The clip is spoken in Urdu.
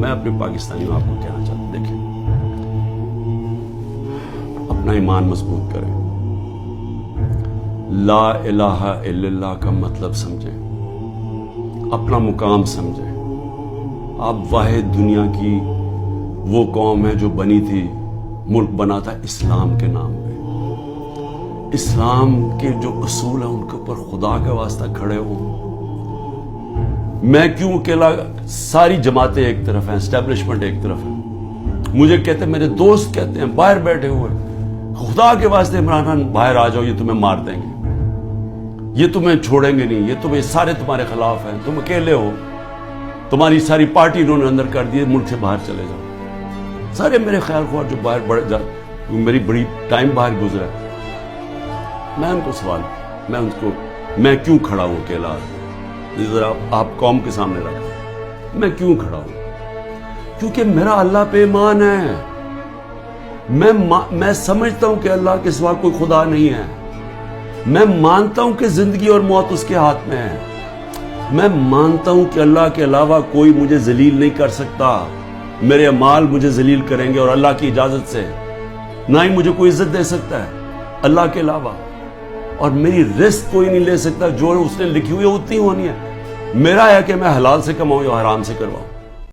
میں اپنے پاکستانیوں آپ کو کہنا چاہتا ہوں، دیکھیں اپنا ایمان مضبوط کریں، لا الہ الا اللہ کا مطلب سمجھیں، اپنا مقام سمجھیں۔ آپ واحد دنیا کی وہ قوم ہے جو بنی تھی، ملک بنا تھا اسلام کے نام پہ۔ اسلام کے جو اصول ہیں ان کے اوپر خدا کا واسطہ کھڑے ہوں۔ میں کیوں اکیلا؟ ساری جماعتیں ایک طرف ہیں، اسٹیبلشمنٹ ایک طرف ہے۔ مجھے کہتے ہیں، میرے دوست کہتے ہیں باہر بیٹھے ہوئے، خدا کے واسطے عمران خان باہر آ جاؤ، یہ تمہیں مار دیں گے، یہ تمہیں چھوڑیں گے نہیں، یہ تمہیں سارے تمہارے خلاف ہیں، تم اکیلے ہو، تمہاری ساری پارٹی انہوں نے اندر کر دی، ملک سے باہر چلے جاؤ۔ سارے میرے خیال خواہ جو باہر بڑھ جا، میری بڑی ٹائم باہر گزرا ہے، میں ان کو سوال، میں کیوں کھڑا ہوں اکیلا؟ ذرا آپ قوم کے سامنے رکھیں، میں کیوں کھڑا ہوں؟ کیونکہ میرا اللہ پہ ایمان ہے، میں سمجھتا ہوں کہ اللہ کے سوا کوئی خدا نہیں ہے، میں مانتا ہوں کہ زندگی اور موت اس کے ہاتھ میں ہے، میں مانتا ہوں کہ اللہ کے علاوہ کوئی مجھے ذلیل نہیں کر سکتا، میرے اعمال مجھے ذلیل کریں گے اور اللہ کی اجازت سے، نہ ہی مجھے کوئی عزت دے سکتا ہے اللہ کے علاوہ، اور میری رزق کوئی نہیں لے سکتا، جو اس نے لکھی ہوئی ہے اتنی ہونی ہے، میرا ہے کہ میں حلال سے کماؤں یا حرام سے کرواؤں۔